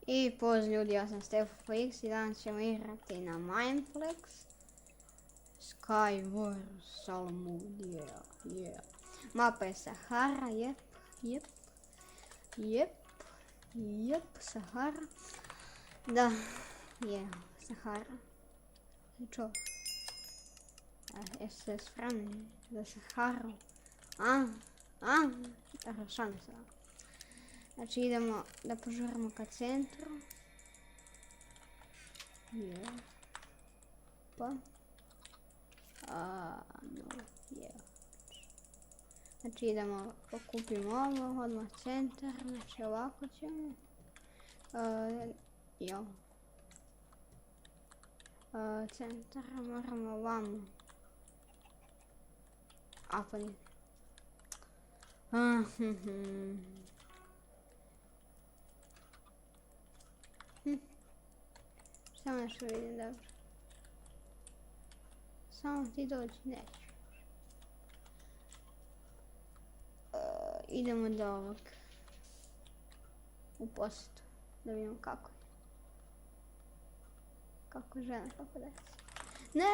I pozdrav ljudi, ja sam StefoFlix i danas ćemo igrati na Mineplex Skywars Salmon, yeah. Mapa je Sahara, Sahara. Da, Sahara. Čo? Jeste spremni za Saharu? Šalim se. Znači idemo da požurimo ka centru. Znači idemo, pokupimo ovo, odmah centar, znači ovako ćemo. Centar, moramo ovamo. Pa nije. Samo nešto vidim dobro. Samo ti dođi, neću. Idemo do ovog. U posjetu. Da vidimo kako je. Kako žena, kako deci. Ne,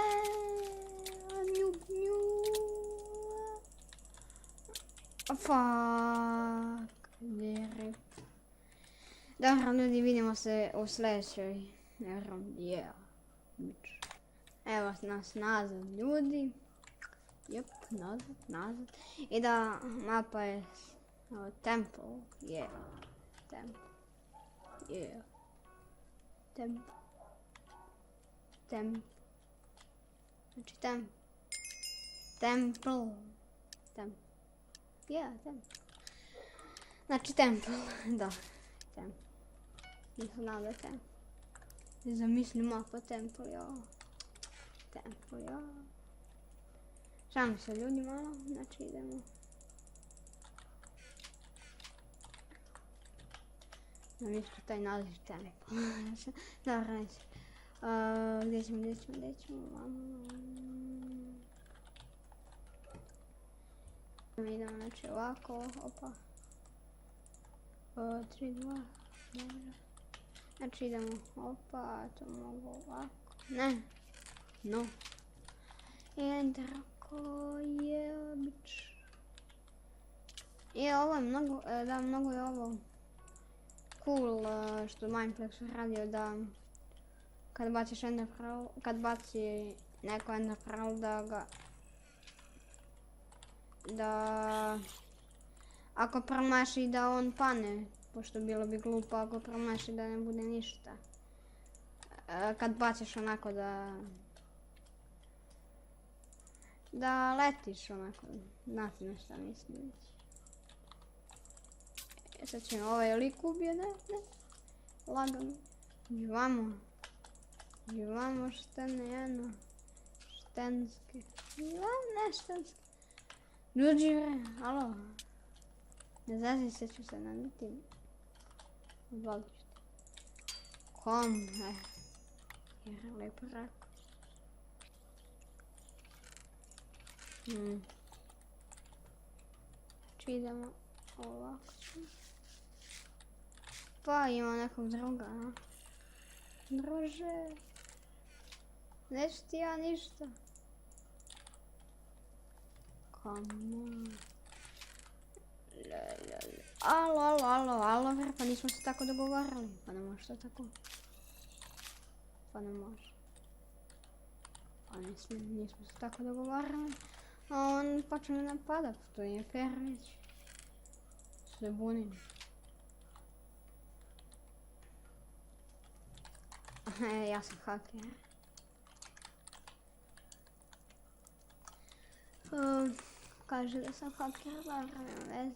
Fuck. Dobro ljudi, vidimo se u sljedećoj rundi. Evo nas nazad ljudi. Nazad. I da mapa je Temple. Znači Temple. Znači Temple, da. Nisam znao da je Temple. Ne zamislim mapa Temple, Šalim se ljudi malo, znači idemo. Zamislim taj naziv Temple. Dobro, neće. Gdje ćemo? Idemo znači ovako, opa. 3, 2, dobro. Znači idemo, opa, to mogu ovako. Ne, no. Enter, ako je bić. I ovo je mnogo je ovo cool što Mineplex radio da kad baciš ender pearl, kad baci neko ender pearl da ako promaši da on pane, pošto bilo bi glupo ako promaši da ne bude ništa. Kad baciš onako da letiš onako, znate na šta mislim. Sad ćemo ovaj lik ubije, ne, lagano. Živamo štene jedno, štenske, štenske. Ljudi bre, alo. Ne zazi se ću se naniti. Odvalit ću te. Kom, jer lepo rako. Znači idemo ovako. Pa ima nekog druga, Druže. Neću ti ja ništa. Come on. Alo, pa nismo se tako dogovarali. Pa ne može to tako. Pa ne može. Pa nismo se tako dogovarali. A on počne me napadat, to nije fair već. Se bunim. Ja sam haker. Kaže da sam haker, dobro, nema veze.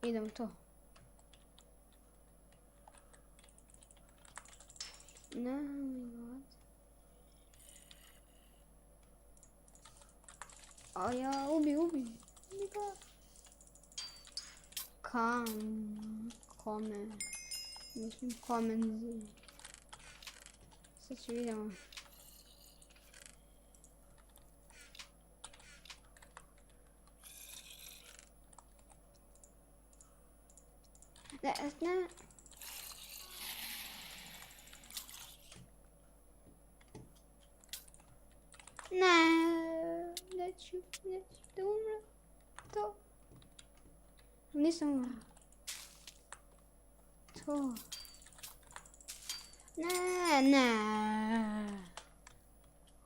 Idemo to. Ubi ga. Kome. Mislim, Sad ću vidimo. Ne, ne. Ne, neću da umrem. To. Nisam umrla. To. Ne.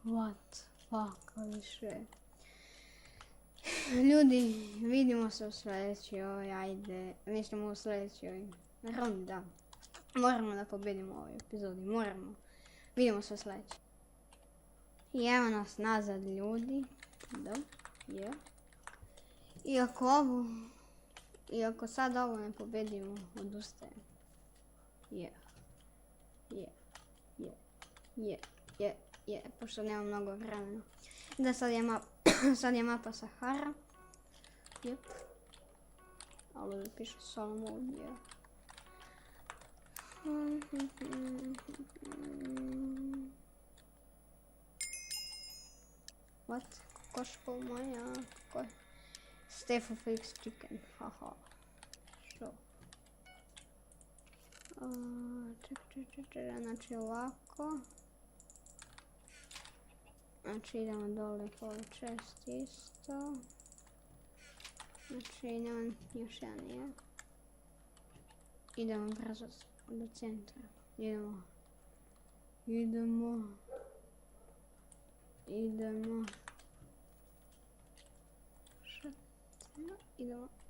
What fuck, više. Ljudi, vidimo se u sljedećoj, ajde, mislim u sljedećoj rundi, da. Moramo da pobedimo u ovoj epizodi, moramo. Vidimo se u sljedećoj. I evo nas nazad, ljudi. Da, je. Iako sad ovo ne pobedimo, odustajem. Je, pošto nema mnogo vremena. Da, sad je mapa Sahara. Jep. Ali ovdje piše solo mode, je. What? Koško moja, Stefan Felix Chicken, haha. Što? Znači ovako. Znači idemo dole po chest isto. Znači idemo još jedan je. Idemo brzo do centra. Idemo. Idemo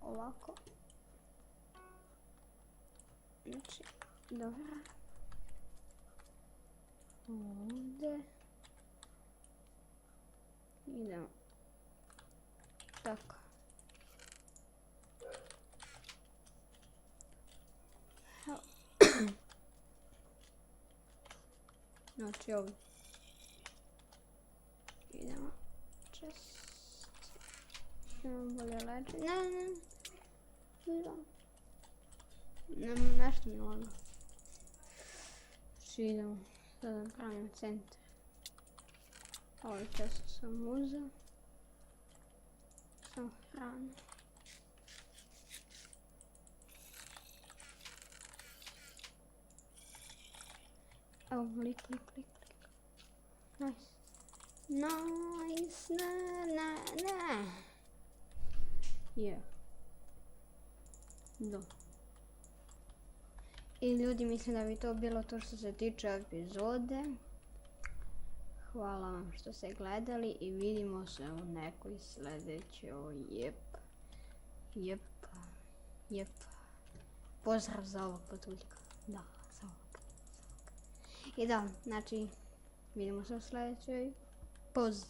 ovako. Znači, dobro. Ovdje. Idemo. Tako. Znači ovdje. Idemo. Čest. Idemo bolje leđe. Ne. Nešto mi ono. Znači idemo. Sada pravimo centar. Ovo često sam uzeo. Samo hranu. Evo, klik. Nice, ne. Je. Do. I ljudi, mislim da bi to bilo to što se tiče epizode. Hvala vam što ste gledali i vidimo se u nekoj sljedećoj. Jep. Pozdrav za ovog patuljka. Da, za ovog patuljka. I da, znači, vidimo se u sljedećoj. Poz.